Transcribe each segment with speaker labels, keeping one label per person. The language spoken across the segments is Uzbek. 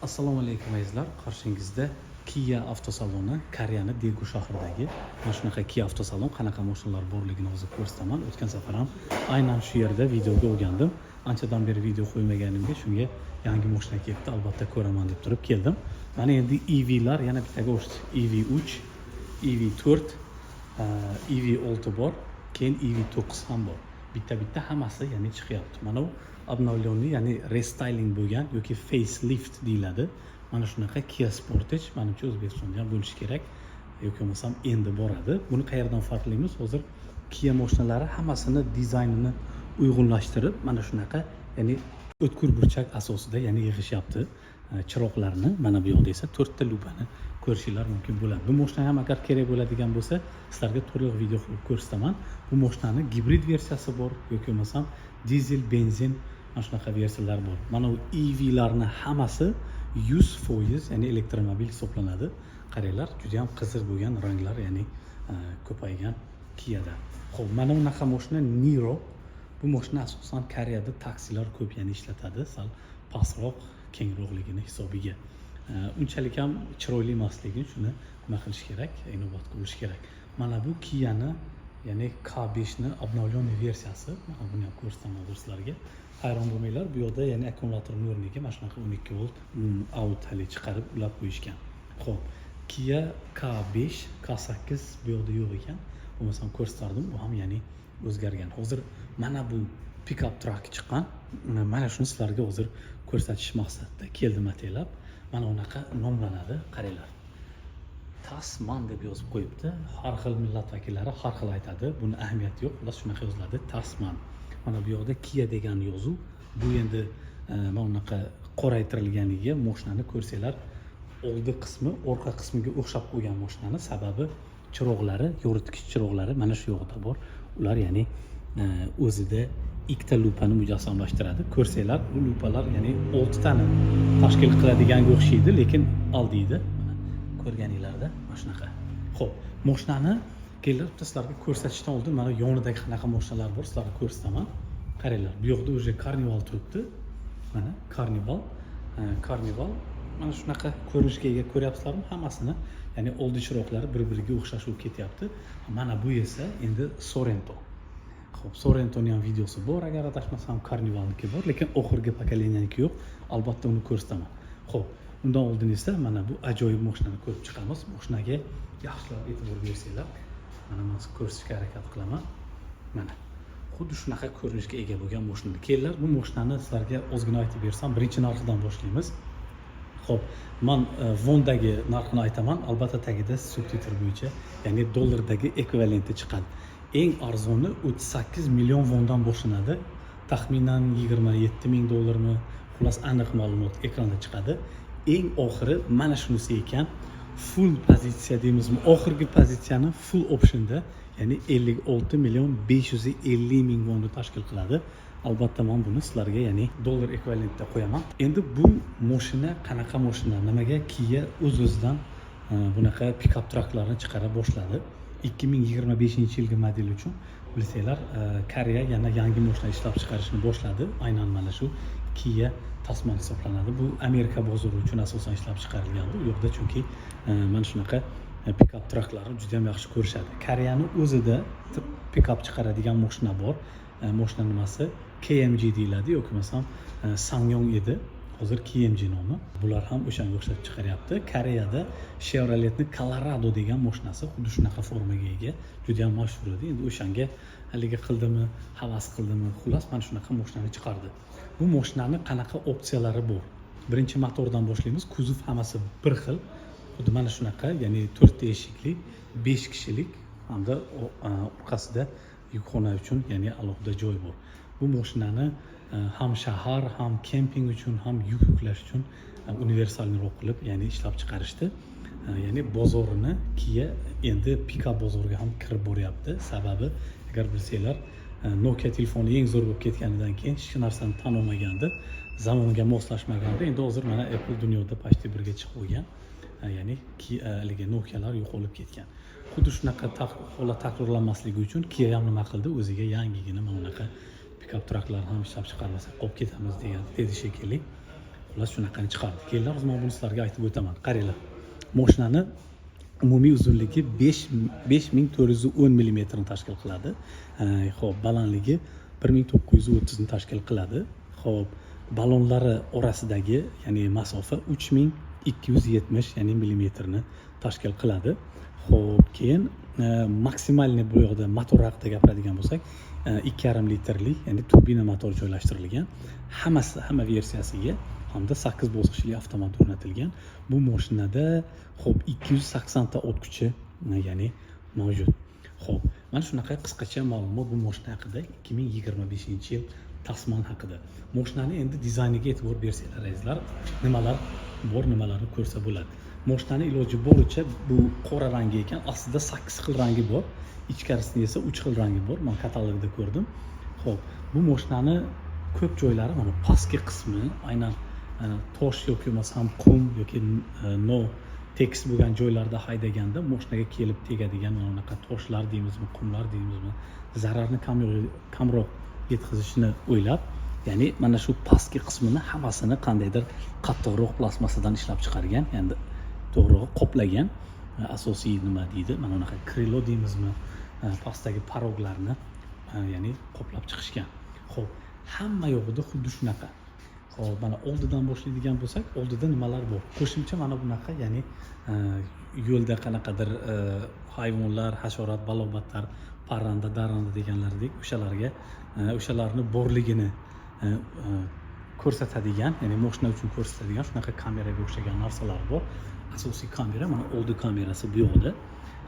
Speaker 1: Assalomu alaykum azizlar. Qarshingizda Kia avtosaloni, Koreyaning Daegu shahridagi mana shunaqa Kia avtosalon qanaqa mashinalar borligini hozir ko'rsataman. O'tgan safar ham aynan shu yerda videoga olgandim. Anchadan beri video qo'ymaganimga shunga yangi mashina kelibdi, albatta ko'raman deb turib keldim. Mana endi EVlar yana bittaga o'xshadi. EV3, EV4, EV6 bor, keyin EV9 ham bor. Bitta hammasi ya'ni chiqyapti. Mana u obnovленный, ya'ni restyling bo'lgan yoki facelift deyiladi. Mana shunaqa Kia Sportage menimcha O'zbekistonda ham bo'lishi kerak. Yoki bo'lmasam endi boradi. Buni qayerdan farqlaymiz? Hozir Kia mashinalari hammasini dizaynini uyg'unlashtirib, mana shunaqa, ya'ni o'tkir burchak asosida, ya'ni yig'ishyapti. Chiroqlarni mana bu yoqda esa 4 ta lupani ko'rishingiz mumkin bo'ladi. Bu mashina ham agar kerak bo'ladigan bo'lsa, sizlarga to'liq video qilib ko'rsataman. Bu mashinaning gibrid versiyasi bor yoki bo'lmasam dizel, benzin mana shunaqa versiyalar bor. Mana u EVlarning hammasi 100% ya'ni elektromobil hisoblanadi. Qaranglar, juda ham qiziq bo'lgan ranglar, ya'ni ko'paygan Kia'da. Xo'p, mana bunaqa mashina Niro. Bu mashina asosan Koreyada taksilar ko'p ya'ni ishlatadi, sal pastroq, kengroqligini hisobiga. Unchalik ham chiroyli emasligini shuni nima qilish kerak, inobatga olish kerak. Mana bu Kia'ni, ya'ni K5 ni obnovленный versiyasi. Mana buni ham ko'rsataman sizlarga. Hayron bo'lmanglar, bu yerda ya'ni akkumulyatorning o'rniga mana shunaqa 12 volt outali chiqarib ulab qo'yishgan. Xo'p, Kia K5, K8 bu yerda yo'q ekan. Bo'lmasam ko'rsatardim, bu ham ya'ni o'zgargan. Hozir mana bu pick-up truck chiqqan. Mana shuni sizlarga hozir ko'rsatish maqsadida keldim ataylab. Mana unaqa nomlanadi, qaranglar. Tasman deb yozib qo'yibdi. Har xil millat vakillari har xil aytadi. Buni ahamiyati yo'q, xullas shunaqa yoziladi, Tasman. Mana bu yoqda Kia degan yozuv. Bu endi mana bunaqa qoraytirilganiga mashinani ko'rsanglar, oldi qismi orqa qismiga o'xshab qo'ygan mashinani, sababi chiroqlari, yoritgich chiroqlari mana shu yoqda bor. Ular ya'ni o'zida ikkita lupani mujassamlashtiradi. Ko'rsanglar, bu lupalar ya'ni 6 tani tashkil qiladiganga o'xshaydi, lekin aldiydi. Mana ko'rganinglarda mana shunaqa. Xo'p, mashinani kelib sizlarga ko'rsatishdan oldin mana yonidagi qanaqa mashinalar bor, sizlarga ko'rsataman. Qaranglar, bu yoqda o'sha Carnival turibdi. Mana Carnival mana shunaqa ko'rinishga ega, ko'ryapsizlarmi? Hammasini, ya'ni oldi chiroqlari bir-biriga o'xshash bo'lib ketyapti. Mana bu esa endi Sorento. Xo'p, Sorentoning ham videosi bor, agar adashmasam Carnivalniki bor, lekin oxirgi pokoleniyaniki yo'q. Albatta uni ko'rsataman. Xo'p, undan oldin esa mana bu ajoyib mashinani ko'rib chiqamiz. Mashinaga yaxshilab e'tibor bersanglar, mana men ko'rsatishga harakat qilaman. Mana xuddi shunaqa ko'rinishga ega bo'lgan mashina. Kelinlar, bu mashinani sizlarga ozgina aytib bersam, birinchi narxidan boshlaymiz. Xo'p, men vondagi narxini aytaman, albatta tagida subtitr bo'yicha, ya'ni dollardagi ekvivalenti chiqadi. Eng arzoni 38 million vondan boshlanadi. Taxminan 27 ming dollarmi, xullas aniq ma'lumot ekranda chiqadi. Eng oxiri mana shunisi ekan. Full pozitsiya deymizmi? Oxirgi pozitsiyani full optionda, ya'ni 56 million 550 ming vonni tashkil qiladi. Albatta men buni sizlarga ya'ni dollar ekvivalentida qo'yaman. Endi bu mashina qanaqa mashina? Nimaga Kia o'z-o'zidan bunaqa pick-up trucklarni chiqara boshladi? 2025-yilgi model uchun bilsanglar, Koreya yana yangi mashina ishlab chiqarishni boshladi. Aynan mana shu Kia Tasman hisoblanadi. Bu Amerika bozori uchun asosan ishlab chiqarilgan bu yo'qda, chunki mana shunaqa pick-up trucklarni juda ham yaxshi ko'rishadi. Koreyaning o'zida pick-up chiqaradigan mashina bor. Mashina nimasi? KMG deyiladi yoki bo'lmasam Sangyong edi. Hozir KMG nomi. Bular ham o'shanga o'xshatib chiqaryapti. Koreyada Chevroletning Colorado degan mashinasi xuddi shunaqa formaga ega, juda ham mashhur edi. Endi o'shanga haligi qildimi, havas qildimi, xullas mana shunaqa mashinani chiqardi. Bu mashinaning qanaqa opsiyalari bor? Birinchi motordan boshlaymiz. Kuzov hammasi bir xil. Xuddi mana shunaqa, ya'ni 4 ta eshikli, 5 kishilik hamda orqasida yukxona uchun, ya'ni alohida joy bor. Bu mashinani ham shahar, ham kemping uchun, ham yuk yuklash uchun universalniroq qilib, ya'ni ishlab chiqarishdi. Ya'ni bozorini Kia endi pick-up bozoriga ham kirib boryapti. Sababi, agar bilsanglar, Nokia telefoni eng zo'r bo'lib ketganidan keyin hech narsani tan olmagandi, zamonga moslashmagandi. Endi hozir mana Apple dunyoda pashti birga chiqib qo'ygan. Ya'ni haligi Nokialar yo'qolib ketgan. Xuddi shunaqa holat takrorlanmasligi uchun Kia ham nima qildi? O'ziga yangigina mana bunaqa pick-up trucklar ham ishlab chiqarmasa qolib ketamiz degan dedi shekilli. xullas shunaqani chiqardi. Keyin men buni sizlarga aytib o'taman. Qaranglar. Mashinani umumiy uzunligi 5410 mm ni tashkil qiladi. Xo'p, balandligi 1930 ni tashkil qiladi. Xo'p, balonlari orasidagi, ya'ni masofa 3270 ya'ni millimetrni tashkil qiladi. Xo'p, keyin maksimalni bu yoqda motor haqida gapiradigan bo'lsak, 2,5 litrlik, ya'ni turbina motor joylashtirilgan. Hamma versiyasiga hamda 8 bosqichli avtomat o'rnatilgan. Bu mashinada xo'p 280 ta o't kuchi ya'ni mavjud. Xo'p, mana shunaqa qisqacha ma'lumot bu mashina haqida, 2025-yil tasmon haqida. Mashinani endi dizayniga e'tibor bersanglar, azizlar, nimalar bor, nimalarni ko'rsa bo'ladi. Mashinani iloji boricha bu qora rangi ekan, aslida 8 xil rangi bor. Ichkarisida esa 3 xil rangi bor. Men katalogda ko'rdim. Xo'p, bu mashinani ko'p joylari mana pastki qismi aynan tosh yoki bo'lmasam qum yoki no tekis bo'lgan joylarda haydaganda mashinaga kelib tegadigan mana bunaqa toshlar deymizmi, qumlar deymizmi, zararni kamroq yetkazishni o'ylab, ya'ni mana shu pastki qismini hammasini qandaydir qattiqroq plastmassadan ishlab chiqargan, ya'ni to'g'rirog'i qoplagan. Asosiy nima deydi, mana bunaqa krilo deymizmi, pastdagi paroglarni ya'ni qoplab chiqishgan. Xo'p, hamma yo'g'ida xuddi shunaqa. Xo'p, mana oldidan boshlaydigan bo'lsak, oldida nimalar bor? Qo'shimcha mana bunaqa, ya'ni yo'lda qanaqadir hayvonlar, hasharot, balobatlar, parranda, darranda deganlaridek o'shalarni borligini ko'rsatadigan, ya'ni mashina uchun ko'rsatadigan shunaqa kameraga o'xshagan narsalar bor. Asosiy kamera mana oldi kamerasi bu yoqda.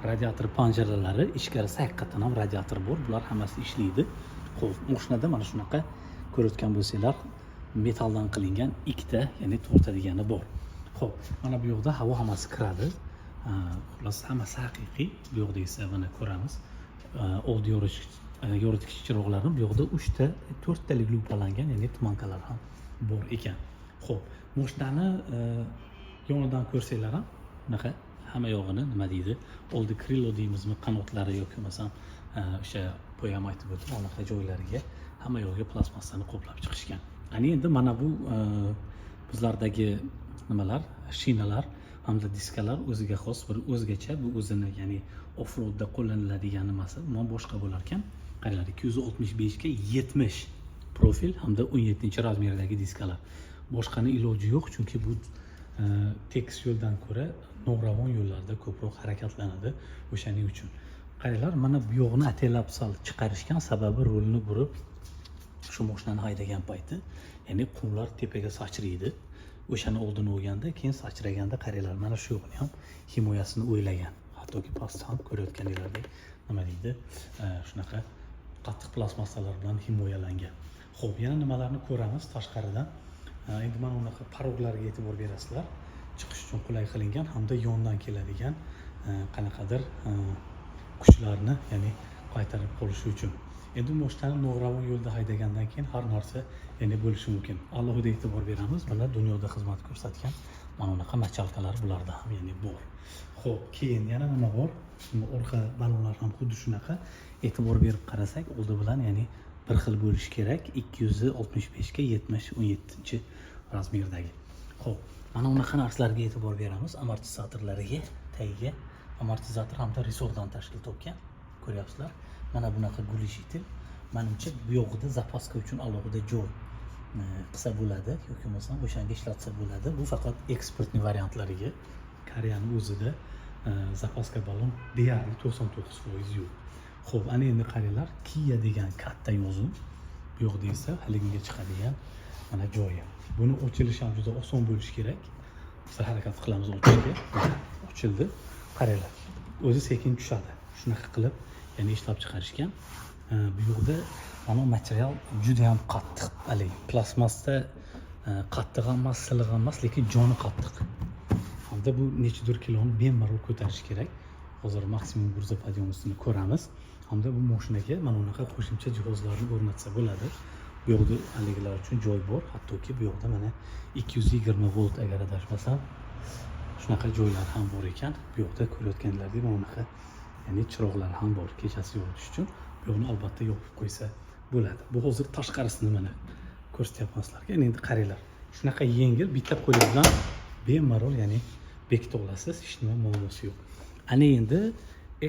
Speaker 1: Radiator panjaralari, ichkarisi haqiqatan ham radiator bor. Bular hammasi ishlaydi. Xo'p, mashinada mana shunaqa ko'rayotgan bo'lsanglar, metaldan qilingan ikkita, ya'ni tortadigani bor. Xo'p, mana bu yoqda havo hammasi kiradi. Xullas hammasi haqiqiy. Bu yoqda esa mana ko'ramiz. Oldi yoritgich chiroqlarni bu yoqda 4 talik lupalangan, ya'ni tumankalar ham bor ekan. Xo'p, mashinani yonidan ko'rsanglar ham bunaqa hamma yog'ini nima deydi? Oldi krilo deymizmi, qanotlari yoki bo'lmasam o'sha poyam aytib o'tdim, anaqa joylariga hamma yog'iga plastmassani qoplab chiqishgan. Ani endi mana bu bizlardagi nimalar, shinalar hamda diskalar o'ziga xos bir o'zgacha, bu o'zini, ya'ni offroadda qo'llaniladigan nimasi, umuman boshqa bo'lar ekan. Qaranglar, 265 ga 70 profil hamda 17 razmerdagi diskalar. Boshqani iloji yo'q, chunki bu tekis yo'ldan ko'ra no'ravon yo'llarda ko'proq harakatlanadi. O'shaning uchun qaranglar, mana bu yo'g'ini ataylab sal chiqarishgan sababi rulni burib shu mashinani haydagan payti, ya'ni qumlar tepaga sachraydi. O'shani oldini olganda, keyin sachraganda qaranglar, mana shu yo'g'ini ham himoyasini o'ylagan. Hattoki pastda ham ko'rayotganlaringdek nima deydi, shunaqa qattiq plastmassalar bilan himoyalangan. Xo'p, yana nimalarni ko'ramiz tashqaridan? Endi mana bunaqa paroglarga e'tibor berasizlar. Chiqish uchun qulay qilingan hamda yondan keladigan qanaqadir kuchlarni, ya'ni qaytarib qolish uchun. Endi mashinani no'ravon yo'lda haydagandan keyin har narsa ya'ni bo'lishi mumkin. Alohida e'tibor beramiz. Mana dunyoda xizmat ko'rsatgan mana bunaqa machalkalar bularda ham ya'ni bor. Xo'p, keyin yana nima bor? Orqa balonlar ham xuddi shunaqa. E'tibor berib qarasak, oldi bilan ya'ni bir xil bo'lishi kerak. 265 ga 70 17 razmerdagi. Xo'p, mana bunaqa narsalarga e'tibor beramiz. Amortizatorlariga, tagiga amortizator hamda resordan tashkil topgan. Ko'ryapsizlar? Mana bunaqa gulishitel. Menimcha bu yo'g'ida zapaska uchun alohida joy qilsa bo'ladi yoki bo'lmasam o'shanga ishlatsa bo'ladi. Bu faqat eksportni variantlariga. Koreyaning o'zida zapaska balon deyarli 99% yo'q. Xo'p, ana endi qaranglar, Kia degan katta yozuv. Bu yoqda esa haligiga chiqadigan mana joyi. Buni ochilishi ham juda oson bo'lishi kerak. Biz harakat qilamiz ochishga. Ochildi. Qaranglar. O'zi sekin tushadi. Shunaqa qilib, ya'ni ishlab chiqarishgan. Bu yoqda mana material juda ham qattiq. Hali plastmasda qattiq emas, siliq emas, lekin joni qattiq. Hamda bu nechidir kiloni bemalol ko'tarish kerak. Hozir maksimum gurza podiyomini ko'ramiz. Hamda bu mashinaga mana bunaqa qo'shimcha jihozlarni o'rnatsa bo'ladi. Bu yoqda haligilar uchun joy bor. Hattoki bu yoqda mana 220 volt agar adashmasam, shunaqa joylar ham bor ekan. Bu yoqda ko'rayotganlaringizdek mana bunaqa, ya'ni chiroqlar ham bor kechasi yoritish uchun. Bu yoqni albatta yopib qo'ysa bo'ladi. Bu hozir tashqarisini mana ko'rsatyapman sizlarga. Endi qaranglar. shunaqa yengil, bitta qo'lingiz bilan bemalol, ya'ni bekita olasiz, hech nima muammosi yo'q. Ana endi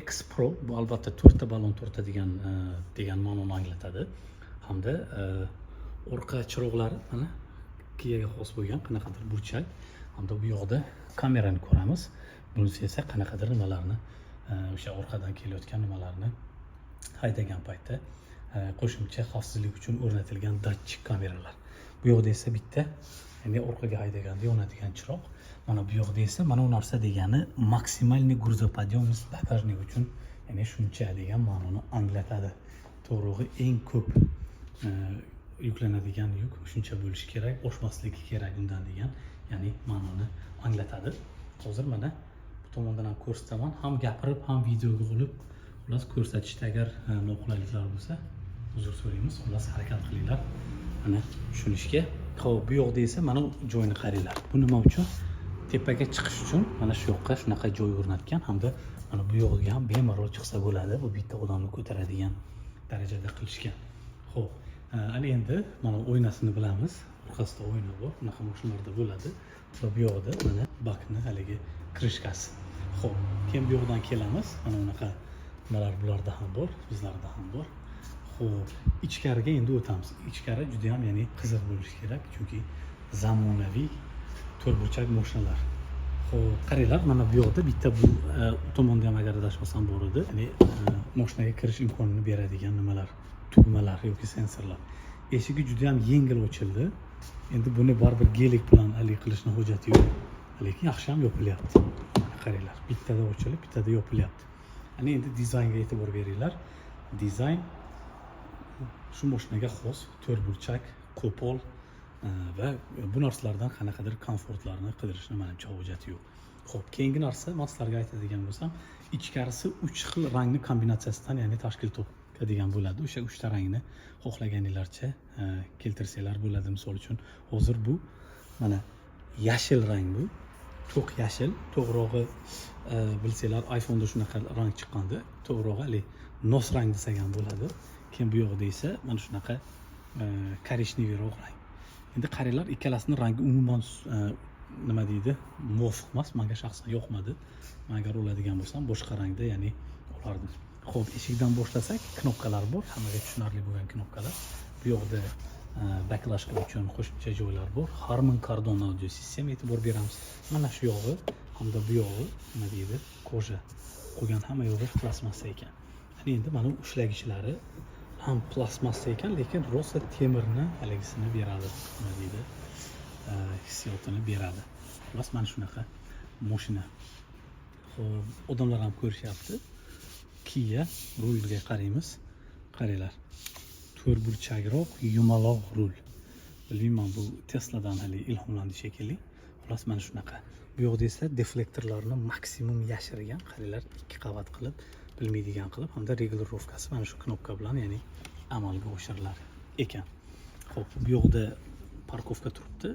Speaker 1: X Pro bu albatta 4 ta ballon tortadigan degan ma'noni anglatadi. Hamda orqa chiroqlari mana Kiaga xos bo'lgan qanaqadir burchak. Hamda bu yoqda kamerani ko'ramiz. Bunisi esa qanaqadir nimalarni o'sha orqadan kelayotgan nimalarni haydagan paytda qo'shimcha xavfsizlik uchun o'rnatilgan datchik kameralar. Bu yoqda esa bitta, ya'ni orqaga haydaganda yonadigan chiroq. Mana bu yoqda esa mana bu narsa degani maksimalniy грузоподъемность bagajnik uchun, ya'ni shuncha degan ma'noni anglatadi. To'g'ri, eng ko'p yuklanadigan yuk shuncha bo'lishi kerak, oshmasligi kerak undan degan, ya'ni ma'noni anglatadi. Hozir mana bu tomondan ham ko'rsataman, ham gapirib, ham videoga olib, xullas ko'rsatishda agar noqulayliklar bo'lsa, uzr so'raymiz. Xullas harakat qilinglar mana tushunishga. Xo'p, bu yoqda esa mana joyni qaranglar. Bu nima uchun? Tepaga chiqish uchun mana shu yoqqa shunaqa joy o'rnatgan, hamda mana bu yoqqa ham bemalol chiqsa bo'ladi. Bu bitta odamni ko'taradigan darajada qilishgan. Xo'p, ana endi mana o'ynasini bilamiz. Orqasida o'yna bor, bunaqa mashinalarda bo'ladi. Bu yoqda mana bakni haligi krishkasi. Xo'p, keyin bu yoqdan kelamiz. Mana bunaqa nimalar bularda ham bor, bizlarda ham bor. Xo'p, ichkariga endi o'tamiz. Ichkari juda ham, ya'ni qiziq bo'lishi kerak, chunki zamonaviy to'rtburchak mashinalar. Xo'p, qaranglar, mana bu yoqda bitta bu tomonda ham agar adashmasam bor edi. Ya'ni mashinaga kirish imkonini beradigan nimalar, tugmalar yoki sensorlar. Eshigi juda ham yengil ochildi. Endi buni baribir gelik bilan halik qilishning hojati yo'q. Lekin yaxshi ham yopilyapti. Qaranglar, bittada ochilib, bittada yopilyapti. Ana endi dizaynga e'tibor beringlar. Dizayn shu mashinaga xos to'rtburchak, qo'pol va bu narsalardan qanaqadir komfortlarni qidirishni menimcha hojati yo'q. Xo'p, keyingi narsa men sizlarga aytadigan bo'lsam, ichkarisi 3 xil rangni kombinatsiyasidan, ya'ni tashkil topadigan bo'ladi. O'sha 3 ta rangni xohlaganinglarcha keltirsanglar bo'ladi. Misol uchun, hozir bu mana yashil rang bu. To'q yashil, to'g'rog'i bilsanglar, iPhone'da shunaqa rang chiqqanda, to'g'rog'i nos rang desak ham bo'ladi. Keyin bu yoqda esa mana shunaqa korishniviroq rang. Endi qaranglar, ikkalasini rangi umuman nima deydi, muvofiq emas. Menga shaxsan yoqmadi. Men agar oladigan bo'lsam, boshqa rangda, ya'ni olardim. Xo'p, eshikdan boshlasak, knopkalar bor, hammaga tushunarli bo'lgan knopkalar. Bu yoqda backlashga uchun qo'shimcha joylar bor. Harman Kardon audio sistema e'tibor beramiz. Mana shu yog'i hamda bu yog'i nima deydi, koja. Qolgan hamma yog'i plastmassa ekan. Endi mana ushlagichlari ham plastmassa ekan, lekin rosa temirni haligisini beradi, nima deydi, hissiyotini beradi. Xullas, mana shunaqa mashina. Xo'p, odamlar ham ko'rishyapti. Kia rulga qaraymiz. Qaranglar. To'rtburchakroq, yumaloq rul. Bilmayman, bu Tesla'dan hali ilhomlandi shekilli. Xullas, mana shunaqa. Bu yoqda esa deflektorlarni maksimum yashirgan, qaranglar, 2 qavat qilib, bilmaydigan qilib, hamda regulirovkasi mana shu knopka bilan, ya'ni amalga oshirilar ekan. Xo'p, bu yoqda parkovka turibdi,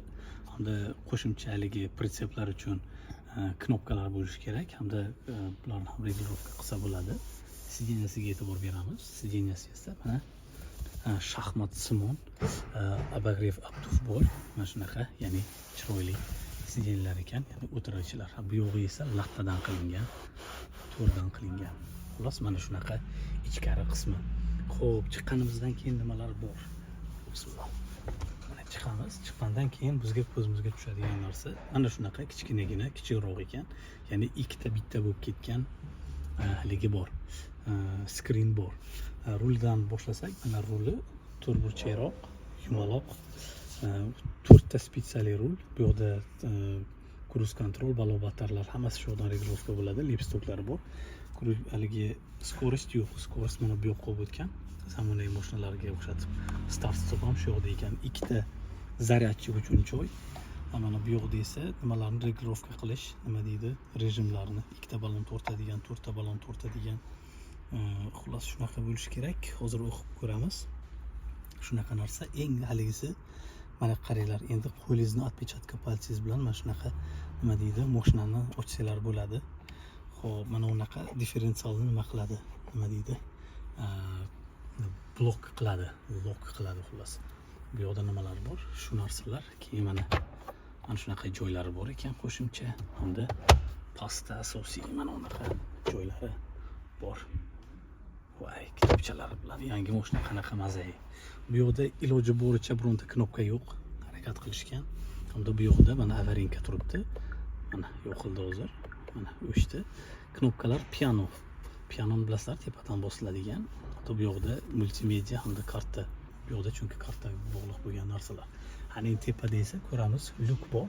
Speaker 1: hamda qo'shimcha haligi pritseplar uchun knopkalar bo'lishi kerak, hamda bularni ham regulirovka qilsa bo'ladi. Sideniyasiga e'tibor beramiz. Sideniyasi esa mana shaxmat simon abagrev abtuf bor. Mana shunaqa, ya'ni chiroyli sideniylar ekan, ya'ni o'tiruvchilar. Bu yog'i esa lattadan qilingan, to'rdan qilingan. Xullas, mana shunaqa ichkari qismi. Xo'p, chiqqanimizdan keyin nimalar bor? Bismillah. Mana chiqamiz. Chiqqandan keyin bizga ko'zimizga tushadigan narsa mana shunaqa kichkinagina, kichikroq ekan. Ya'ni ikkita bitta bo'lib ketgan haligi bor. Screen bor. Ruldan boshlasak, mana ruli to'rtburchakroq, yumaloq, 4 ta spitsali rul. Bu yoqda cruise control, balobatarlar hammasi shu yoqdan regulirovka bo'ladi, lipstoklari bor. Haligi skorost yo'q, skorost mana bu yoqqa o'tgan. Zamonaviy mashinalarga o'xshatib start stop ham shu yoqda ekan. 2 ta zaryadchi uchun joy. Mana bu yoqda esa nimalarni regulirovka qilish, nima deydi, rejimlarni 2 ta ballon tortadigan, 4 ta ballon tortadigan. Xullas, shunaqa bo'lishi kerak. Hozir o'qib ko'ramiz. Shunaqa narsa. Eng haligisi mana qaranglar, endi qo'lingizni отпечатка palsingiz bilan mana shunaqa nima deydi, mashinani ochsanglar bo'ladi. Xo'p, mana unaqa differensialni nima qiladi? Nima deydi? Blok qiladi, lock qiladi xullas. Bu yoqda nimalar bor? Shu narsalar. Keyin mana shunaqa joylari bor ekan qo'shimcha. Hamda pasta asosiy mana unaqa joylari bor. Voy, knopchalari bilan yangi mashina qanaqa mazai. Bu yoqda iloji boricha bironta knopka yo'q. Harakat qilishgan. Hamda bu yoqda mana avarinka turibdi. Mana yo'qildi hozir. Mana o'chdi. Knopkalar piano. Pianoni bilasizlar, tepadan bosiladigan. Bu yoqda multimedia hamda karta. Bu yoqda chunki karta bog'liq bo'lgan narsalar. Hani tepada esa ko'ramiz, luk bor.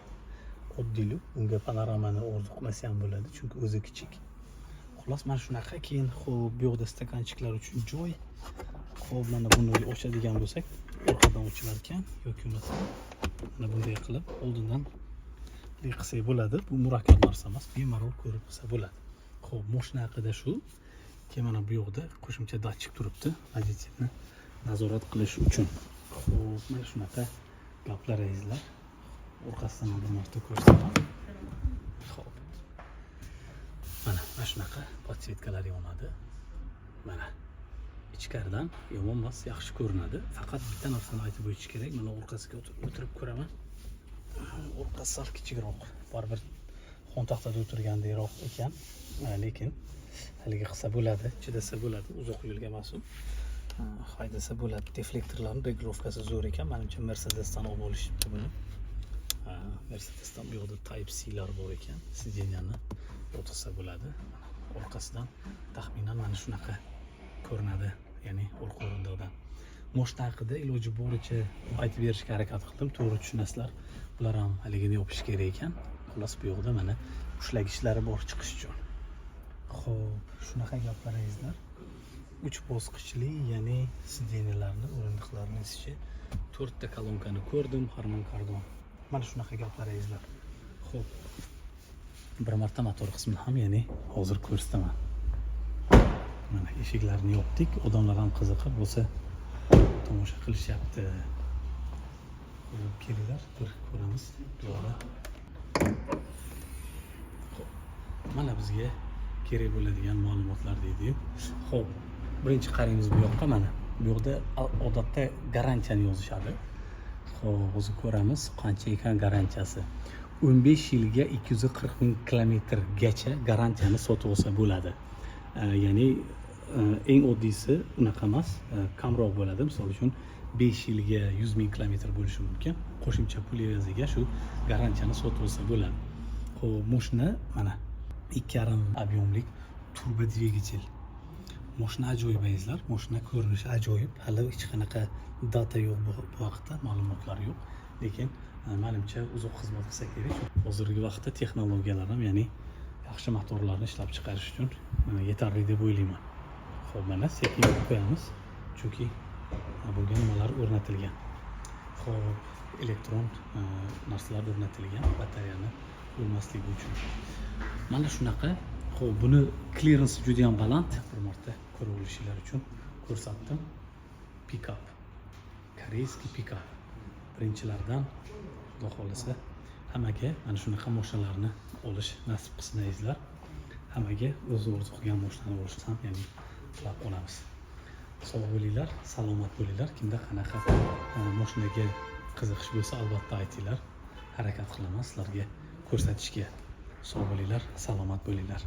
Speaker 1: Oddiy luk. Unga panoramani o'rnatmasa ham bo'ladi, chunki o'zi kichik. Xullas, mana shunaqa. Keyin xo'p, bu yoqda stakanchiklar uchun joy. Xo'p, mana buni ochadigan bo'lsak, orqadan ochilar ekan yoki bo'lmasa mana bunday qilib oldindan qilsak bo'ladi. Bu murakkab narsa emas, bemalol ko'rib qilsa bo'ladi. Xo'p, mashina haqida shu. Keyin mana bu yoqda qo'shimcha datchik turibdi, pozitivni nazorat qilish uchun. Xo'p, mana shunaqa gaplaringizlar. Orqasidan bir marta ko'rsataman. Xo'p. Mana shunaqa podsvetkalar yonadi. Mana ichkaridan yomon emas, yaxshi ko'rinadi. Faqat bitta narsani aytib o'tish kerak. Mana orqasiga o'tirib ko'raman. Orqasi sal kichikroq. Baribir xontaxtada o'tirgandayroq ekan. Lekin haligi qilsa bo'ladi, chidasa bo'ladi, uzoq yo'lga mas'ul. Haydasa bo'ladi. Deflektorlarning regulovkasi zo'r ekan. Menimcha Mercedesdan olib olishibdi buni. Mercedesdan bu yoqda Type C'lar bor ekan. Sideniyani o'tsa bo'ladi. Orqasidan taxminan mana shunaqa ko'rinadi, ya'ni orqa o'rindiqdan. Mashina haqida iloji boricha aytib berishga harakat qildim, to'g'ri tushunasizlar. Bular ham haligini yopish kerak ekan. Xullas, bu yoqda mana ushlagichlari bor chiqish uchun. Xo'p, shunaqa gaplaringizlar. 3 bosqichli, ya'ni sideniyalarni, o'rindiqlarni isishi, 4 ta kolonkani ko'rdim, Harman Kardon. Mana shunaqa gaplaringizlar. Xo'p. Bir marta motor qismini ham, ya'ni hozir ko'rsataman. Mana eshiklarni yopdik. Odamlar ham qiziqib bo'lsa tomosha qilishyapti. Kelinglar, bir ko'ramiz. Mana bizga kerak bo'ladigan ma'lumotlar deydi-yu. Xo'p, birinchi qaraymiz bu yoqqa mana. Bu yoqda odatda garantiyani yozishadi. Xo'p, hozir ko'ramiz qancha ekan garantiyasi. 15 yilga 240 ming kilometrgacha garantiyani sotib olsa bo'ladi. Ya'ni eng oddiysi unaqa emas, kamroq bo'ladi. Misol uchun 5 yilga 100 ming kilometr bo'lishi mumkin. Qo'shimcha pul evaziga shu garantiyani sotib olsa bo'ladi. Xo'p, mashina mana 2,5 объемlik turbo dvigatel. Mashina ajoyib azizlar. Mashina ko'rinishi ajoyib. Hali hech qanaqa data yo'q bu vaqtda, ma'lumotlar yo'q. Lekin menimcha uzoq xizmat qilsa kerak. Hozirgi vaqtda texnologiyalar ham, ya'ni yaxshi motorlarni ishlab chiqarish uchun yetarli deb o'ylayman. Xo'p, mana sekin qo'yamiz, chunki bunga nimalar o'rnatilgan. Xo'p, elektron narsalar o'rnatilgan, batareyani o'lmasligi uchun. Mana shunaqa. Xo'p, buni clearance juda ham baland. Bir marta ko'rib olishinglar uchun ko'rsatdim. Pick-up. Koreyskiy pick-up. Birinchilardan, xudo xolisa, hammaga mana shunaqa mashinalarni olish nasib qilsin azizlar. Hammaga o'zi orzu qilgan mashinani olishni ham, ya'ni tilab qolamiz. Sog' bo'linglar, salomat bo'linglar. Kimda qanaqa mashinaga qiziqish bo'lsa, albatta aytinglar. Harakat qilaman sizlarga ko'rsatishga. Sog' bo'linglar, salomat bo'linglar.